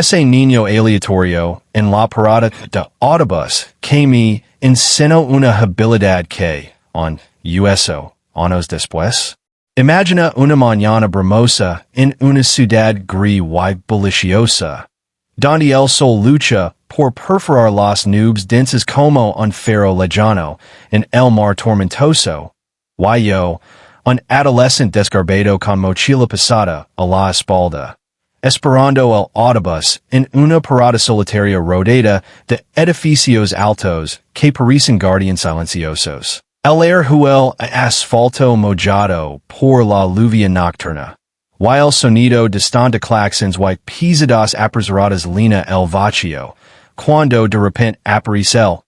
Ese Niño Aleatorio en la Parada de Autobús que me enseñó una habilidad que, on uso, años después. Imagina una mañana brumosa en una ciudad gris y bulliciosa, donde el sol lucha por perforar las nubes densas como un ferro lejano en el mar tormentoso. Yo, un adolescente desgarbado con mochila pesada a la espalda, esperando el autobús en una parada solitaria rodeada de edificios altos que parecen guardianes silenciosos. El aire huele a asfalto mojado por la lluvia nocturna, y el sonido distante claxons y pisadas apresuradas llena el vacío, cuando de repente aparece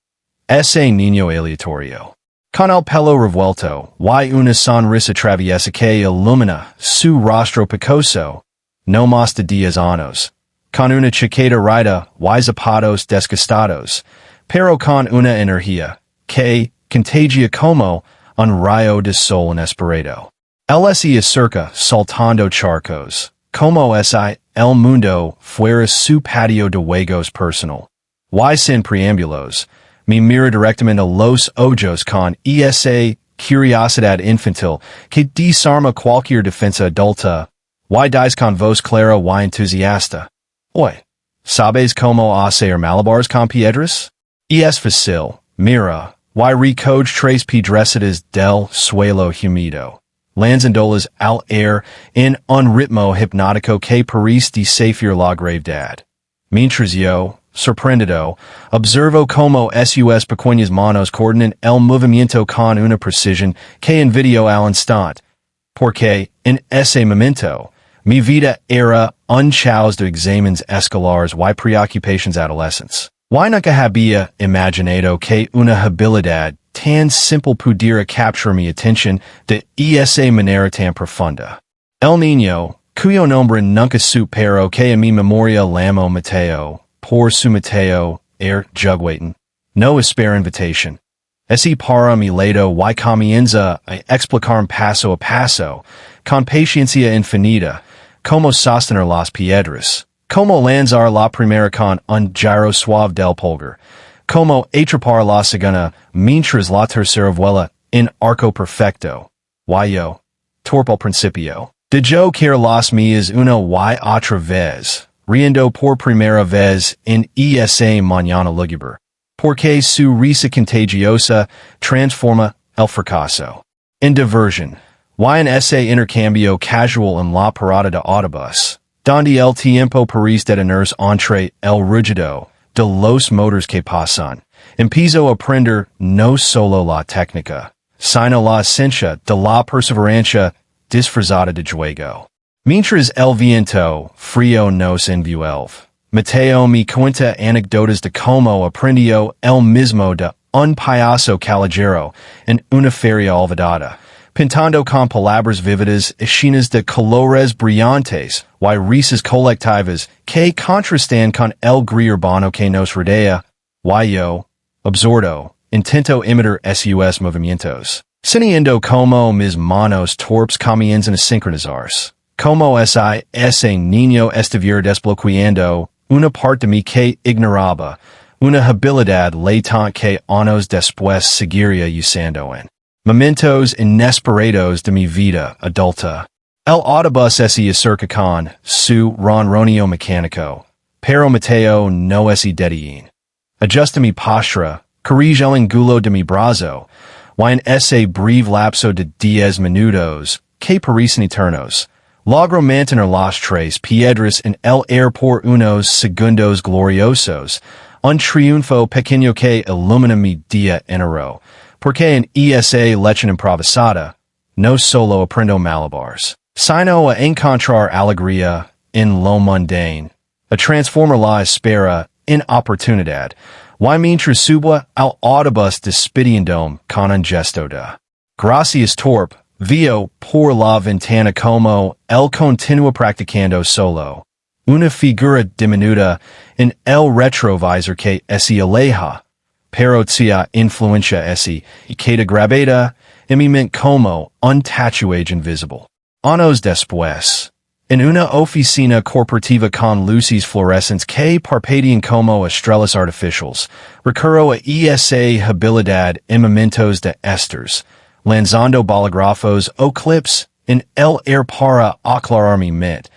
ese niño aleatorio. Con el pelo revuelto y una sonrisa traviesa que ilumina su rostro picoso, no más de 10 años, con una chaqueta raida y zapatos desgastados, pero con una energía que contagia como un rayo de sol inesperado. Él se acerca saltando charcos, como si el mundo fuera su patio de juegos personal. Y sin preámbulos, me mira directamente a los ojos con esa curiosidad infantil que desarma cualquier defensa adulta. Y dice con voz clara y entusiasta: Oye, ¿sabes cómo hacer malabars con piedras? Es fácil, mira, y recoge 3 piedrecitas del suelo húmedo, lanzándolas al aire en un ritmo hipnótico que parece desafiar la gravedad. Mientras yo, sorprendido, observo como sus pequeñas manos coordinan el movimiento con una precisión que envidio al instante, porque, en ese momento, mi vida era un caos de exámenes escolares y preocupaciones adolescentes. Y nunca había imaginado que una habilidad tan simple pudiera capturar mi atención de esa manera tan profunda. El niño, cuyo nombre nunca supero que en mi memoria llamo Mateo, por su Mateo, jugwaiting, no espera invitación. Ese para mi lado y comienza a explicar paso a paso, con paciencia infinita, cómo sostener las piedras, cómo lanzar la primera con un giro suave del pulgar, cómo atrapar la segunda mientras la tercera vuela en arco perfecto. Yo, torpe al principio, de yo quiero las mías una y otra vez, riendo por primera vez en esa mañana lúgubre, porque su risa contagiosa transforma el fracaso en diversión. Y en ese intercambio casual en la parada de autobús, donde el tiempo parece detenerse entre el rugido de los motores que pasan, empiezo a aprender no solo la técnica, sino la esencia de la perseverancia disfrazada de juego. Mientras el viento frío nos envuelve, Mateo me cuenta anécdotas de cómo aprendió él mismo de un payaso callejero en una feria olvidada, pintando con palabras vívidas escenas de colores brillantes y risas colectivas que contrastan con el gris urbano que nos rodea. Yo, absorto, intento imitar sus movimientos, sintiendo como mis manos torpes comienzan a sincronizarse, como ese niño estuviera desbloqueando una parte de mí que ignoraba, una habilidad latente que años después seguiría usando en momentos inesperados de mi vida adulta. El autobús se acerca con su ronroneo mecánico, pero Mateo no es detiene. Ajusta mi postura, corrige el ángulo de mi brazo, y en ese breve lapso de 10 minutos, que parecen eternos, logro mantener las 3 piedras en el aire por unos segundos gloriosos, un triunfo pequeño que ilumina mi día entero. Porque en esa lección improvisada, no solo aprendo malabars, sino a encontrar alegría en lo mundane, a transformar la espera en oportunidad, y mientras subo al autobús despidiéndome con un gesto de gracias torpe, veo por la ventana como él continúa practicando solo, una figura diminuta en el retrovisor que se aleja, pero tia influencia ese y queda grabada en mi mente como un tatuaje invisible. Años después, En una oficina corporativa con luces fluorescentes que parpadean como estrellas artificiales, recurro a esa habilidad en momentos de esters, lanzando bolígrafos o clips en el air para aclarar mi mente,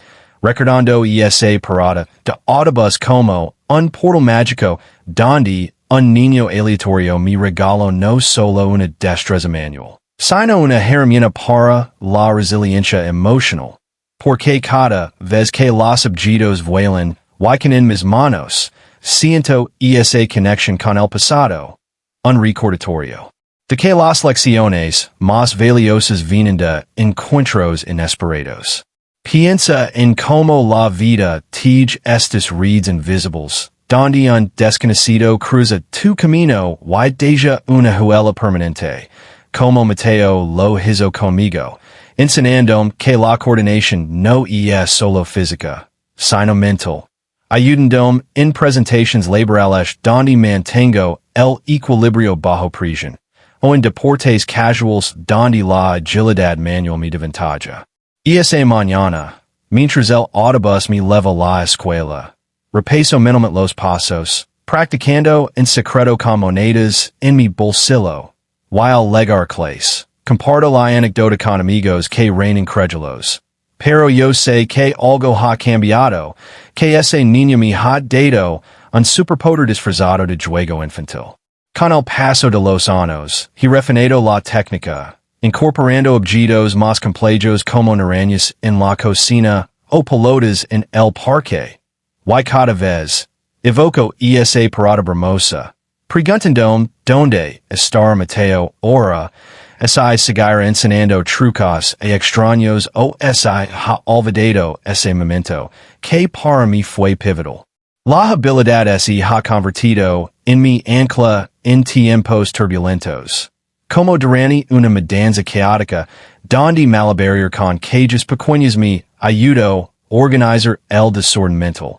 recordando esa parada de autobús como un portal mágico donde un niño aleatorio me regaló no solo una destreza manual, sino una herramienta para la resiliencia emocional. Porque cada vez que los objetos vuelan, en mis manos, siento esa conexión con el pasado. Un recordatorio de que las lecciones más valiosas vienen de encuentros inesperados. Piensa en cómo la vida teje estos redes invisibles, donde un desconocido cruza tu camino y deja una huella permanente, como Mateo lo hizo conmigo, enseñándome que la coordinación no es solo física, sino mental, ayudándome en presentaciones laborales donde mantengo el equilibrio bajo presión, o en deportes casuals donde la agilidad manual me desventaja. Esa mañana, mientras el autobús me lleva a la escuela, repaso mentalmente los pasos, practicando en secreto con monedas en mi bolsillo, while llegar clase. Comparto la anécdota con amigos que rein incrédulos. Pero yo sé que algo ha cambiado, que ese niño me ha dado un superpoder disfrazado de juego infantil. Con el paso de los años, he refinado la técnica, incorporando objetos más complejos como arañas en la cocina o pelotas en el parque. Y cada vez, evoco esa parada hermosa, preguntándome dónde está Mateo ahora. Si seguirá enseñando trucos a extraños o si ha olvidado ese momento, que para mí fue pivotal. La habilidad se ha convertido en mi ancla en tiempos turbulentos. Como durante una mudanza caótica, donde malabarear con cajas pequeñas me ayudó a organizar el desorden mental.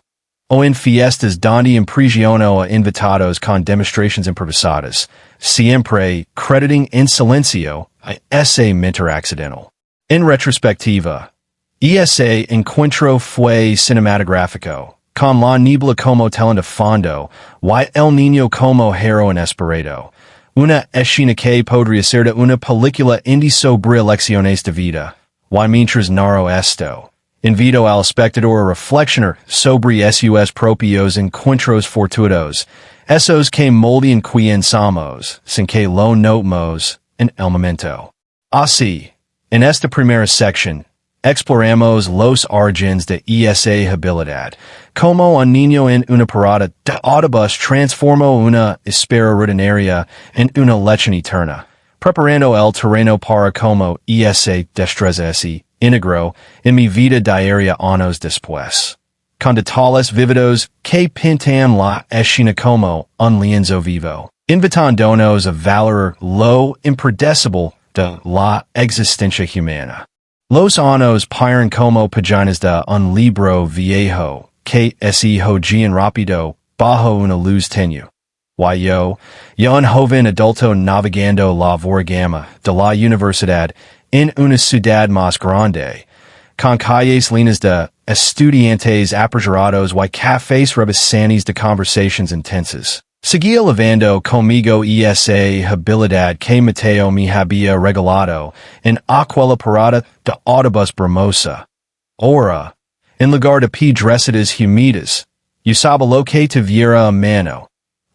O en fiestas donde impresiono a invitados con demostraciones improvisadas, siempre crediting en silencio a ese mentor accidental. En retrospectiva, ese encuentro fue cinematográfico, con la niebla como telón de fondo, y el niño como héroe inesperado. Una escena que podría ser de una película indie sobre lecciones de vida. Y mientras narro esto, invito al espectador a reflexionar sobre sus propios encuentros fortuitos, esos que moldean quien somos, sin que lo notemos en el momento. Así, en esta primera sección, exploramos los orígenes de esa habilidad, como un niño en una parada de autobús transformó una espera rutinaria en una lección eterna, preparando el terreno para como esa destreza se integró en mi vida diaria años después. Con detalles vívidos que pintan la escena como un lienzo vivo, invitándonos a valorar lo impredecible de la existencia humana. Los años paran como páginas de un libro viejo que se hojean rápido bajo una luz tenue. Yo un joven adulto navegando la voragama de la universidad en una ciudad más grande, con calles llenas de estudiantes apresurados y cafés rebosantes de conversaciones intensas. Seguía llevando conmigo esa habilidad que Mateo me había regalado en aquella parada de autobús hermosa. Ahora, en lugar de piedrecitas humidas, usaba lo que tuviera a mano.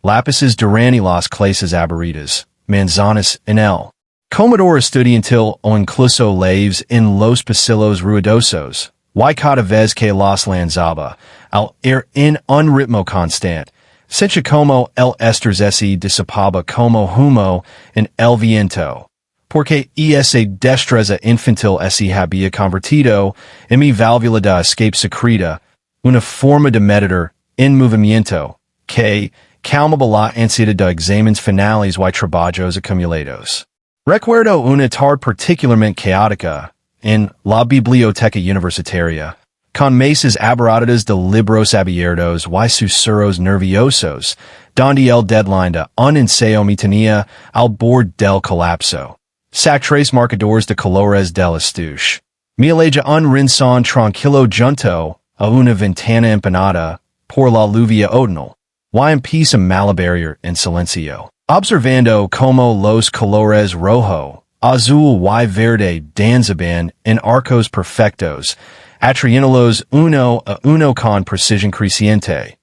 Lápices durante las clases aburridas, manzanas en el comedor estudiantil o incluso leaves en los pasillos ruidosos, y cada vez que las lanzaba, al ir en un ritmo constante, sentía como el estrés se disipaba como humo en el viento, porque esa destreza infantil se había convertido en mi válvula de escape secreta, una forma de meditar en movimiento, que calmaba la ansiedad de exámenes finales y trabajos acumulados. Recuerdo una tarde particularmente caótica en la biblioteca universitaria, con mesas abarrotadas de libros abiertos y susurros nerviosos, donde el deadline de un ensayo me tenía al borde del colapso. Tres marcadores de colores del estuche. Mieleja un rinson tranquilo junto a una ventana empanada por la lluvia otoñal. Y empieza malabarrier en silencio. Observando como los colores rojo, azul y verde danzaban en arcos perfectos, atrayéndolos uno a uno con precisión creciente.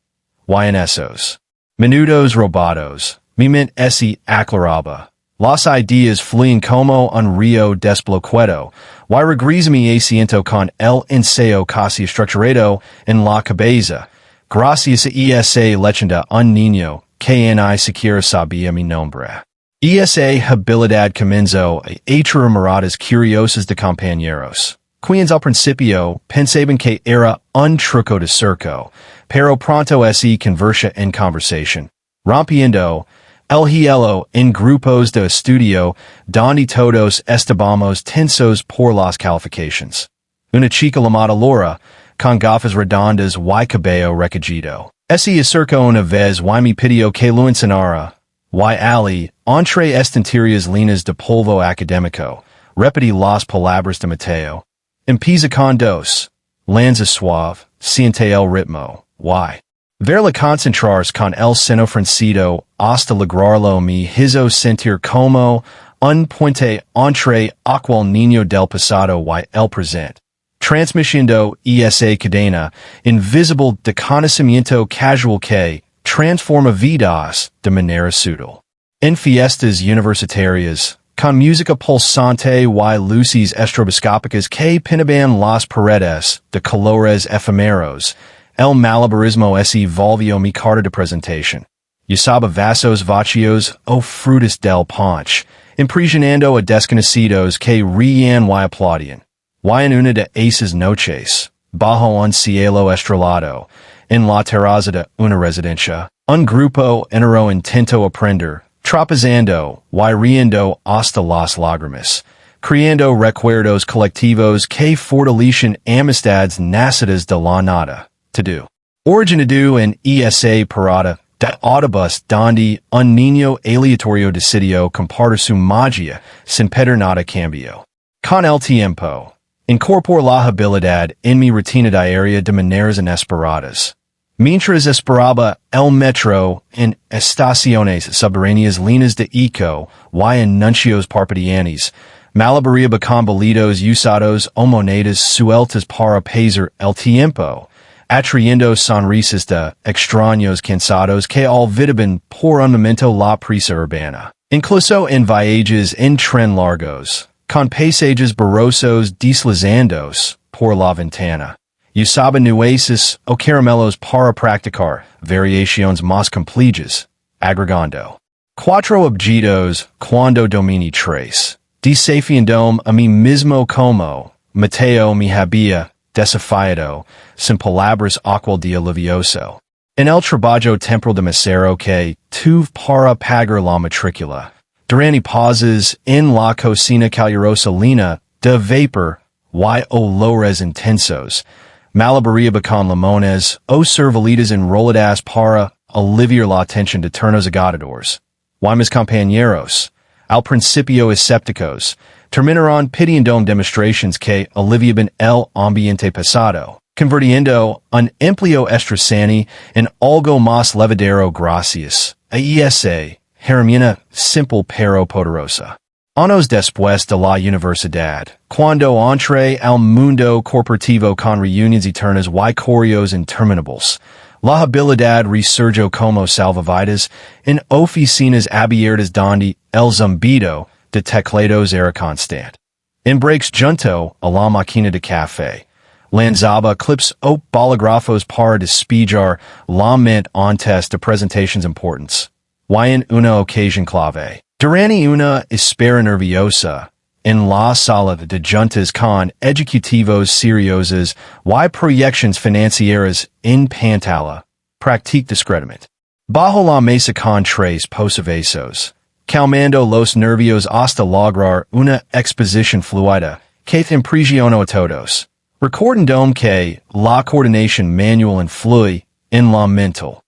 Y en esos minutos robados, mi mente se aclaraba. Las ideas fluyen como un río desbloqueado, y regreso mi asiento con el ensayo casi estructurado en la cabeza. Gracias a esa leyenda un niño que ni siquiera sabía mi nombre. Esa habilidad comenzó a atraer miradas curiosas de compañeros. Quienes al principio pensaban que era un truco de circo, pero pronto se convertía en conversación, rompiendo el hielo en grupos de estudio donde todos estábamos tensos por las califications. Una chica llamada Laura, con gafas redondas y cabello recogido. Se acercó una vez y me pidió que lo enseñara. Y Ali, entre estanterías líneas de polvo académico, repetí las palabras de Mateo. Empieza con dos. Lanza suave, siente el ritmo. Y verla concentrarse con el seno fruncido hasta lograrlo me hizo sentir como un puente entre aquel niño del pasado y el presente. Transmitiendo esa cadena invisible de conocimiento casual que transforma vidas de manera sutil. En fiestas universitarias, con música pulsante y luces estroboscópicas que pintaban las paredes de colores efímeros, el malabarismo se volvió mi carta de presentación. Usaba vasos vacíos o frutas del punch, impresionando a desconocidos que reían y aplaudían. Y en una de esas noches, bajo un cielo estrellado, en la terraza de una residencia, un grupo entero intentó aprender, tropezando y riendo hasta las lágrimas, creando recuerdos colectivos que fortalecen amistades nacidas de la nada. To do. Originado en esa parada de autobús donde un niño aleatorio decidió compartir su magia sin pedir nada a cambio. Con el tiempo, incorporé la habilidad en mi rutina diaria de maneras inesperadas. Mientras esperaba el metro en estaciones subterráneas líneas de eco y anuncios parpadeantes, malabaría con bolitos usados o monedas sueltas para pasar el tiempo, atrayendo sonrisas de extraños cansados que olvidaban por un momento la prisa urbana. Incluso en viajes en tren largos, con paisajes borrosos deslizandos por la ventana. Usaba nueces o caramelos para practicar variaciones más complejas, agregando cuatro objetos cuando domini tres, desafiando a mí mismo como Mateo me había desafiado, sin palabras aquel día lluvioso. En el trabajo temporal de mesero que tuve para pagar la matrícula, durante pausas en la cocina calurosa llena de vapor y olores intensos, malabaría con limones o cervelitas enroladas para aliviar la tensión de turnos agotados. Y mis compañeros, al principio escépticos, terminaron pidiendo demostraciones que aliviaban el ambiente pesado, convirtiendo un empleo estresante en algo más levadero gracias a esa herramienta simple pero poderosa. Años después de la universidad, cuando entré al mundo corporativo con reuniones eternas y correos interminables, la habilidad resurgió como salvavidas en oficinas abiertas donde el zumbido de teclados era constante. En breaks junto a la máquina de café, lanzaba clips o bolígrafos para despejar la mente antes de presentaciones importantes. Y en una ocasión clave, durante una espera nerviosa, en la sala de juntas con ejecutivos seriosos y proyecciones financieras en pantalla, practique discretamente. Bajo la mesa con tres posavasos, calmando los nervios hasta lograr una exposición fluida que impresionó a todos, recordando que la coordinación manual influye en la mental.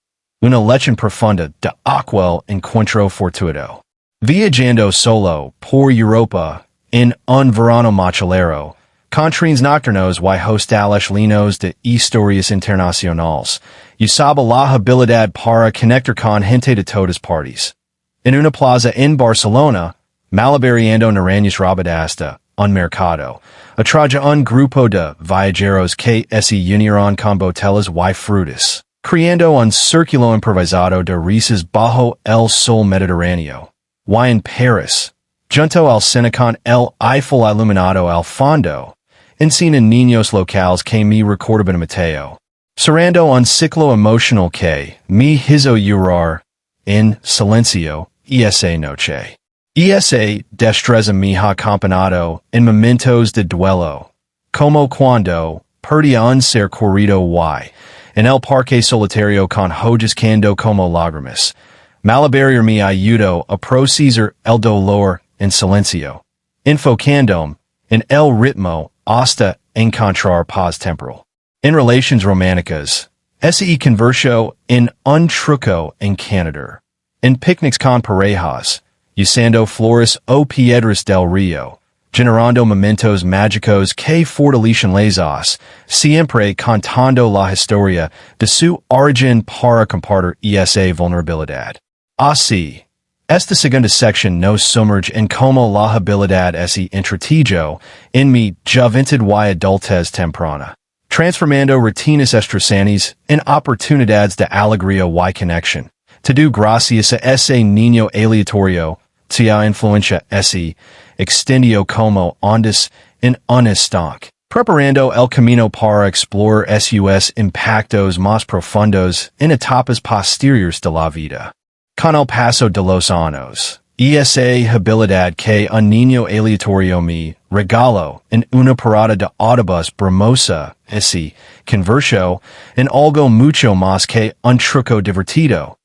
Una lección profunda de aquel encuentro fortuito. Viajando solo por Europa en un verano mochilero, Contrines nocturnos y hostales linos de historias internacionales. Usaba la habilidad para conectar con gente de todas partes. En una plaza en Barcelona, malabariando naranjas robadas de un mercado, atraja un grupo de viajeros que se unieron con botellas y frutas, creando un círculo improvisado de risas bajo el sol mediterráneo. Y en Paris, junto al cine con el Eiffel iluminado al fondo, encina niños locales que me recordaban Mateo, cerrando un ciclo emocional que me hizo llorar en silencio esa noche. Esa destreza me ha acompañado en momentos de duelo, como cuando perdí un ser querido y en el parque solitario con joyas cando como lágrimas. Malabarir me ayudó a procesar el dolor en silencio, enfocándome en el ritmo hasta encontrar paz temporal. En relaciones románticas, se convirtió en un truco encantador. En picnics con parejas, usando flores o piedras del río, generando momentos mágicos que fortalecen lazos, siempre contando la historia de su origen para compartir esa vulnerabilidad. Así, esta segunda sección nos sumerge en cómo la habilidad se entretejió en mi juventud y adultez temprana, transformando rutinas estresantes en oportunidades de alegría y conexión. Todo gracias a ese niño aleatorio, tia influencia se extendió como ondas en un estanque, preparando el camino para explorar sus impactos más profundos en etapas posteriores de la vida. Con el paso de los años, esa habilidad que un niño aleatorio me regaló en una parada de autobús brumosa se convirtió en algo mucho más que un truco divertido.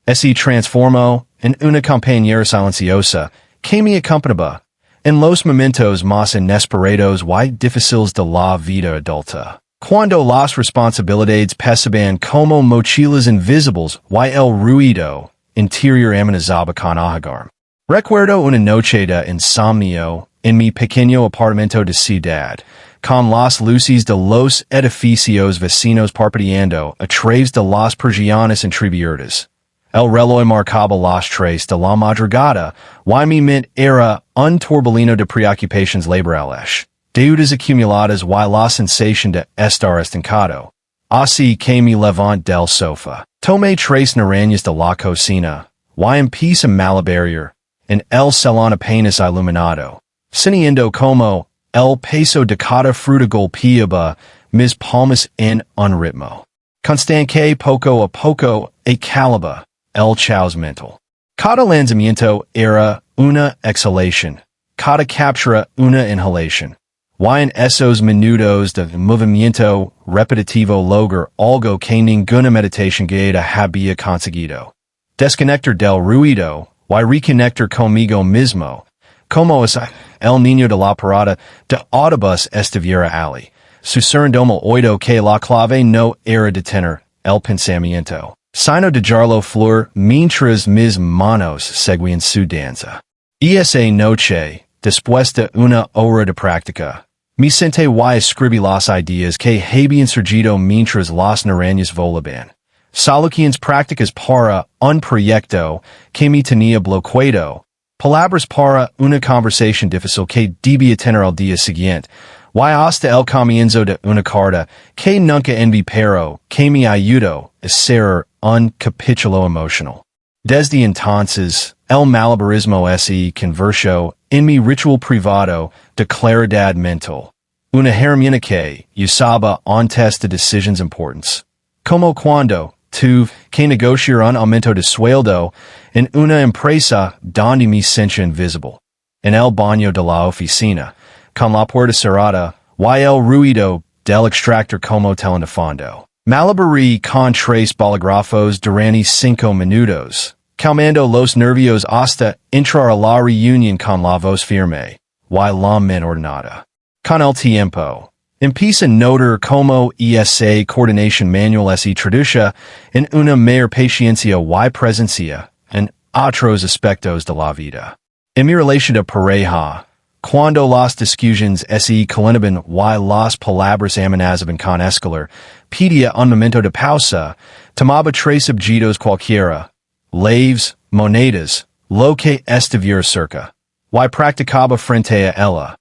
Se transformó en una compañera silenciosa que me acompañaba en los momentos más inesperados y difíciles de la vida adulta. Cuando las responsabilidades pesaban como mochilas invisibles y el ruido interior amenazaba con ahogarme. Recuerdo una noche de insomnio en mi pequeño apartamento de ciudad, con las luces de los edificios vecinos parpadeando a través de las persianas entreabiertas. El reloj marcaba las 3 de la madrugada y mi mente era un torbellino de preocupaciones laborales, deudas acumuladas y la sensación de estar estancado. Así que me levanté del sofá, tomé 3 naranjas de la cocina, y empecé a malabarear en el salón apenas iluminado, sintiendo como el peso de cada fruta golpeaba mis palmas en un ritmo constante que poco a poco acalaba el caos mental. Cada lanzamiento era una exhalación, cada captura una inhalación. Y en esos minutos de movimiento repetitivo lograr algo que ninguna meditación guiada había conseguido. Desconectar del ruido y reconectar conmigo mismo, como es el niño de la parada de autobús estuviera allí, susurrándome al oído que la clave no era detener el pensamiento, sino dejarlo fluir mientras mis manos seguían su danza. Y esa noche, después de una hora de práctica, me senté y escribí las ideas que habían surgido mientras las naranjas volaban. Soluciones prácticas para un proyecto que me tenía bloqueado, palabras para una conversación difícil que debía tener al día siguiente, y hasta el comienzo de una carta que nunca envié pero que me ayudó a cerrar un capítulo emocional. Desde entonces, el malabarismo se convirtió en mi ritual privado de claridad mental, una herramienta que usaba antes de decisiones importantes, como cuando tuve que negociar un aumento de sueldo en una empresa donde me sentía invisible, en el baño de la oficina, con la puerta cerrada y el ruido del extractor como telón de fondo. Malabarí con 3 bolígrafos durante 5 minutos, calmando los nervios hasta entrar a la reunión con la voz firme y la mente ordenada. Con el tiempo, empieza a notar cómo esa coordinación manual se traduce en una mayor paciencia y presencia en otros aspectos de la vida. En mi relación de pareja, Cuando las discusiones se calentaban y las palabras amenazaban con escalar, pedía un momento de pausa, tomaba tres objetos cualquiera, leves, monedas, lo que estuviera cerca, y practicaba frente a ella.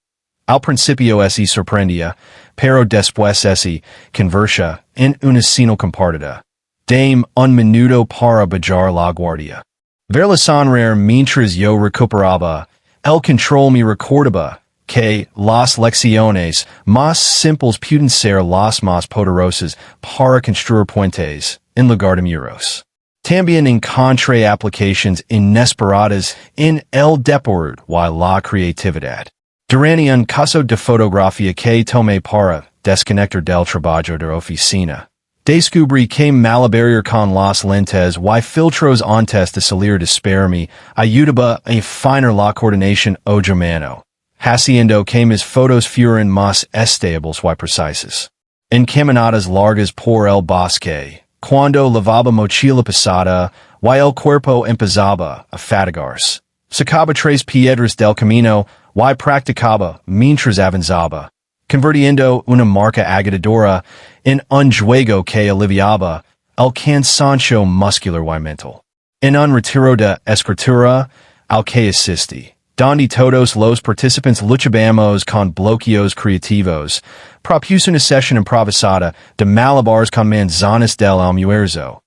Al principio se sorprendía, pero después se convertía en una señal compartida. Dame un minuto para bajar la guardia. Ver la sonreír mientras yo recuperaba el control me recordaba que las lecciones más simples pueden ser las más poderosas para construir puentes en lugar de muros. También encontré aplicaciones inesperadas en el deporte y la creatividad. Durante un caso de fotografía que tomé para desconectar del trabajo de oficina, descubrí que malabarear con las lentes y filtros antes de salir de espera me ayudaba a afinar la coordinación ojo-mano, haciendo que mis fotos fueran más estables y precisas. En caminadas largas por el bosque, cuando lavaba mochila pesada y el cuerpo empezaba a fatigarse, sacaba tres piedras del camino y practicaba mientras avanzaba, convirtiendo una marca agitadora en un juego que aliviaba el cansancio muscular y mental. En un retiro de escritura al que asistí, donde todos los participantes luchábamos con bloqueos creativos, propuse una sesión improvisada de malabars con manzanas del almuerzo.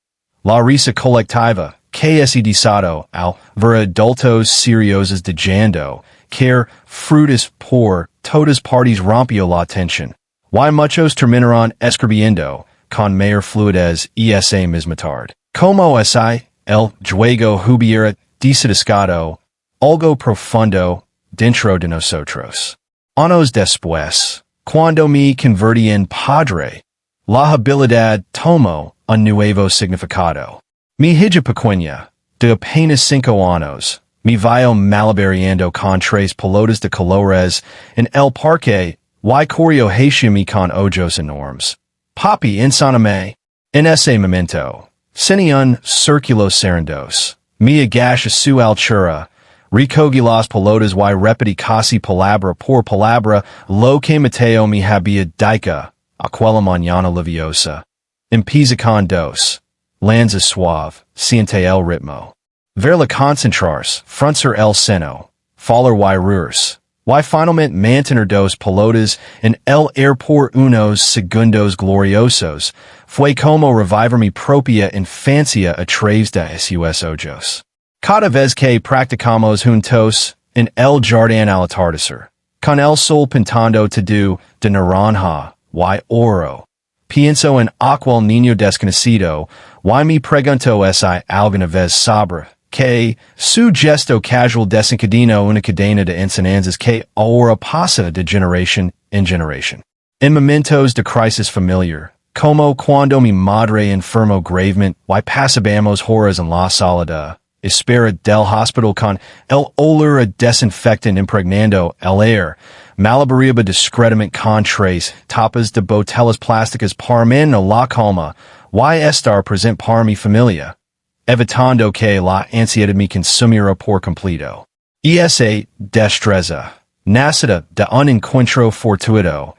La risa colectiva que se desató al ver adultos seriosos de llanto, que frutas por todas partes rompió la tensión. Y muchos terminaron escribiendo con mayor fluidez y esa misma tarde. Como ese, el juego hubiera desatascado algo profundo dentro de nosotros. Años después, cuando me convertí en padre, la habilidad tomó un nuevo significado. Mi hija pequeña, de apenas 5 años, me vio malabareando con tres pelotas de colores en el parque y corrió hacia mí con ojos enormes. Papi, insáname. En ese momento, sin un círculo serendos, me agaché a su altura, recogí las pelotas y repetí casi palabra por palabra lo que Mateo me había dicho aquella mañana lluviosa. Empieza con dos. Lanza suave, siente el ritmo. Verla concentrarse, fruncir el seno, falar y reírse, y finalmente mantener dos pelotas en el aire por unos segundos gloriosos, fue como revivir mi propia infancia a través de sus ojos. Cada vez que practicamos juntos en el jardín al atardecer, con el sol pintando todo de naranja y oro, pienso en aquel niño desconocido y me pregunto si alguna vez sabrá que su gesto casual desencadena una cadena de enseñanzas que ahora pasa de generación en generación. En momentos de crisis familiar, como cuando mi madre enfermó gravemente y pasábamos horas en la sala de espera del hospital con el olor a desinfectant impregnando el aire, malabareaba discretamente con tres tapas de botellas plásticas para mantener la calma y estar presente para mi familia, evitando que la ansiedad me consumiera por completo. Y esa destreza, nacida de un encuentro fortuito,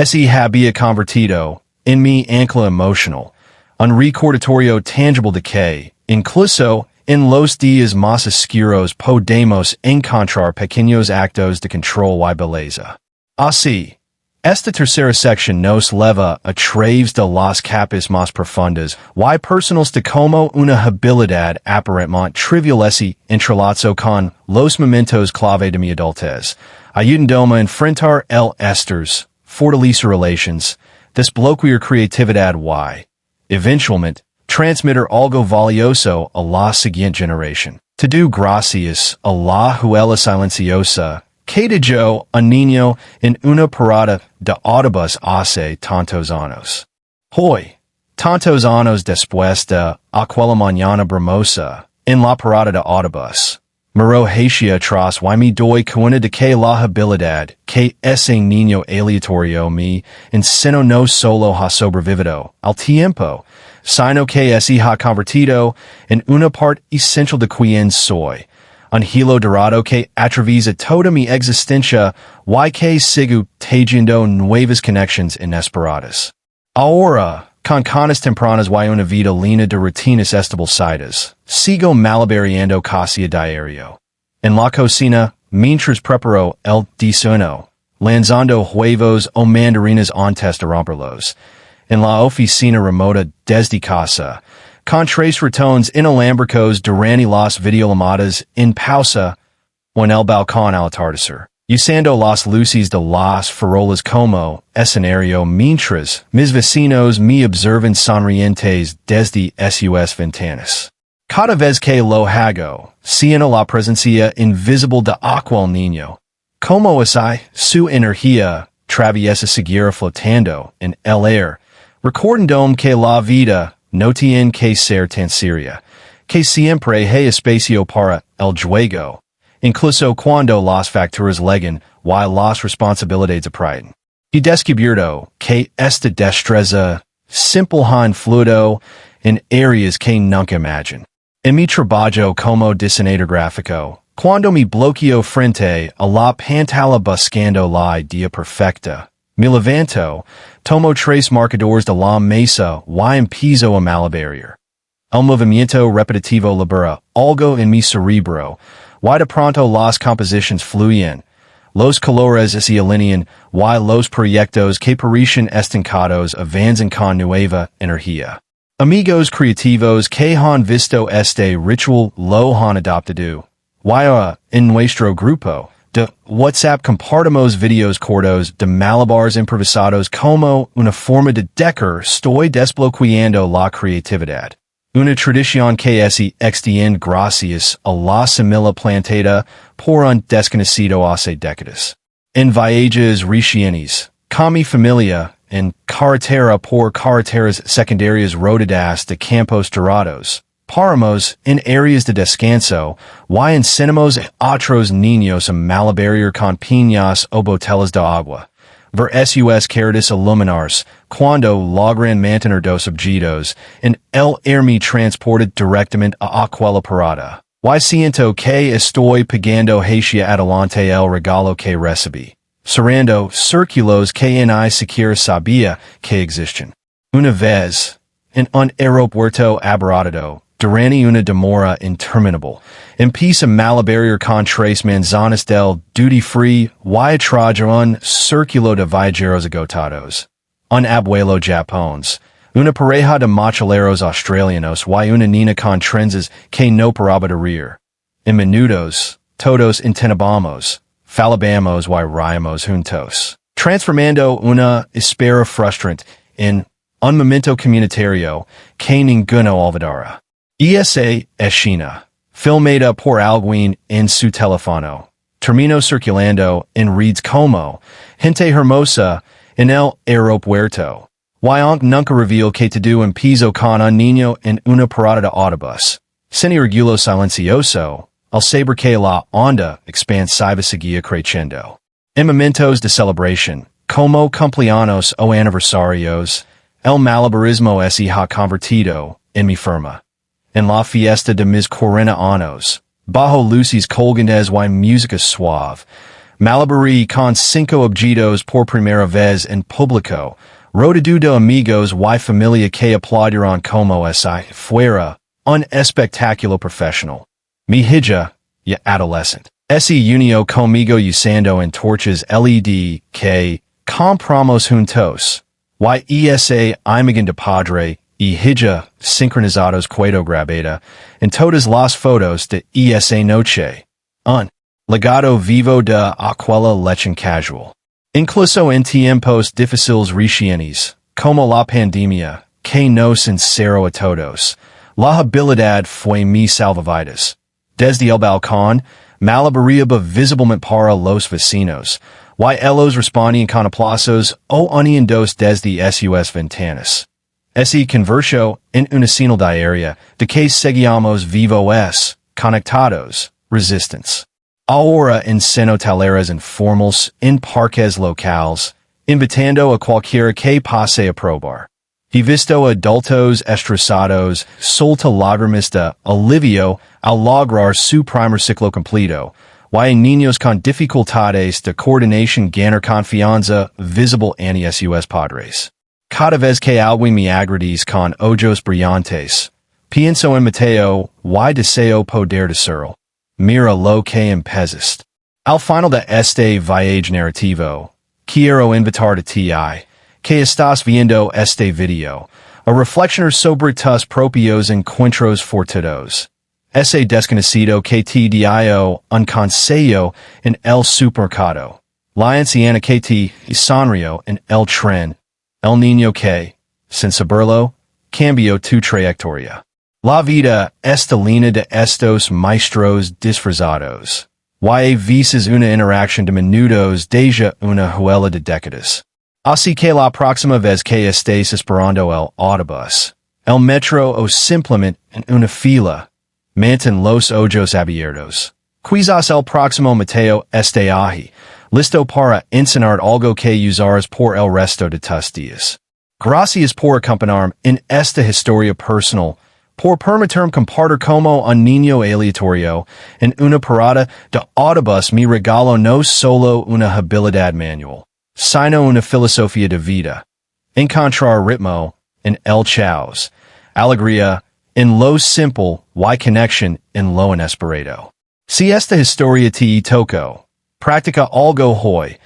se había convertido en mi ancla emocional, un recordatorio tangible de que, incluso en los días más oscuros podemos encontrar pequeños actos de control y belleza. Así, esta tercera sección nos lleva a través de las capas más profundas y personales de como una habilidad aparentemente trivial se entrelazó con los momentos clave de mi adultez, ayudándome a enfrentar el estrés, fortalecer relaciones, desbloquear creatividad y, eventualmente, transmitir algo valioso a la siguiente generación. Todo gracias a la juela silenciosa que dejó a Niño en una parada de autobús hace tantos años. Hoy, tantos años después de aquella mañana brumosa, en la parada de autobús, miro hacia atrás y me doy cuenta de que la habilidad que ese niño aleatorio me enseñó no solo ha sobrevivido al tiempo, sino que se ha convertido en una parte esencial de quien soy, hilo dorado que atraviesa toda mi existencia y que sigo tejiendo nuevas conexiones inesperadas. Ahora, con canas tempranas y una vida llena de rutinas establecidas, sigo malabareando casi a diario. En la cocina, mientras preparo el desayuno, lanzando huevos o mandarinas antes de romperlos. En la oficina remota desde casa, con tres ratones inalámbricos durante las videollamadas en pausa o en el balcón al atardecer, usando las luces de las farolas como escenario mientras mis vecinos me observan sonrientes desde sus ventanas. Cada vez que lo hago, siento la presencia invisible de aquel niño. Como así, su energía traviesa seguirá flotando en el aire, recordando que la vida no tiene que ser tan seria, que siempre hay espacio para el juego, incluso cuando las facturas llegan y las responsabilidades aprietan. He descubierto que esta destreza simplemente fluido en áreas que nunca imaginé. En mi trabajo como diseñador gráfico, cuando me bloqueo frente a la pantalla buscando la idea perfecta, me levanto, tomo tres marcadores de la mesa y empiezo a malabarear. El movimiento repetitivo libera algo en mi cerebro, y de pronto las composiciones fluyen, los colores se alinean y los proyectos que parecen estancados avanzan con nueva energía. Amigos creativos que han visto este ritual lo han adoptado. En nuestro grupo de WhatsApp compartimos videos cortos de malabars improvisados como una forma de decir estoy desbloqueando la creatividad. Una tradición que se extiende gracias a la semilla plantada por un desconocido hace décadas. En viajes recientes, con mi familia, en carretera por carreteras secundarias rodeadas de campos dorados, paramos en áreas de descanso y enseñamos a otros niños a malabarear con piñas o botellas de agua. Ver sus caritas iluminarse cuando logran mantener dos objetos en el aire me transporta directamente a aquella parada. Y siento que estoy pagando hacia adelante el regalo que recibí, cerrando círculos que ni siquiera sabía que existen. Una vez, en un aeropuerto abarrotado, durante una demora interminable, empieza a malabarear con tres manzanas del duty free y atrajo un círculo de viajeros agotados. Un abuelo japonés, una pareja de mochileros australianos y una niña con trenzas que no paraba de reír. En minutos, todos entendamos, falabamos y reímos juntos, transformando una espera frustrante en un momento comunitario que ninguno olvidará. Esa escena, filmada por alguien en su teléfono, terminó circulando en redes como gente hermosa en el aeropuerto. Wyonk nunca revealó que todo empezó con un niño en una parada de autobús. Sin orgullo silencioso, al saber que la onda expansiva seguía creciendo. En momentos de celebración, como cumpleaños o aniversarios, el malabarismo se ha convertido en mi firma. En la fiesta de mis 40 años, bajo luces colgantes y música suave, malabarí con 5 objetos por primera vez en público, rodeado de amigos y familia que aplaudieron como si fuera un espectáculo profesional. Mi hija, ya adolescente, se unió conmigo usando antorchas LED que compramos juntos, y esa imagen de padre y hija sincronizados quedó grabada en todas las fotos de esa noche. Un legado vivo de aquella lección casual. Incluso en tiempos difíciles recientes, como la pandemia, que nos encerró a todos, la habilidad fue mi salvavidas. Desde el balcón, malabareaba visiblemente para los vecinos, y ellos respondían con aplausos o unidos desde sus ventanas. Se convirtió en una señal diaria de que seguíamos vivos, conectados, resistentes. Ahora enseño talleres informales en parques locales, invitando a cualquiera que pase a probar. He visto adultos estresados, solta lágrimas de alivio al lograr su primer ciclo completo, y niños con dificultades de coordinación ganar confianza visible ante sus padres. Cada vez que alguien me agradece con ojos brillantes, pienso en Mateo y deseo poder decirlo. Mira lo que empezaste. Al final de este viaje narrativo, quiero invitarte que estás viendo este video a reflexionar sobre tus propios encuentros fortuitos. Ese desconocido que te dio un consejo en el supermercado. La anciana que te sonrió en el tren. El niño que, sin saberlo, cambió tu trayectoria. La vida está llena de estos maestros disfrazados. Y a veces una interacción de minutos deja una huella de décadas. Así que la próxima vez que estés esperando el autobús, el metro o simplemente en una fila, mantén los ojos abiertos. Quizás el próximo Mateo esté ahí, listo para enseñar algo que usarás por el resto de tus días. Gracias por acompañarme en esta historia personal, por permitirme compartir como un niño aleatorio en una parada de autobús. Mi regalo no solo una habilidad manual, sino una filosofía de vida. Encontrar ritmo en el caos, alegría en lo simple y conexión en lo inesperado. Si esta historia te tocó, practica algo hoy,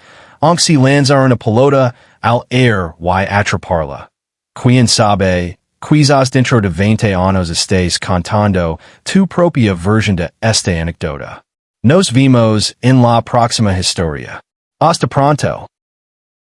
aunque si lanzar una pelota al aire y atraparla. Quien sabe, quizás dentro de 20 años estés contando tu propia versión de esta anécdota. Nos vemos en la próxima historia. Hasta pronto.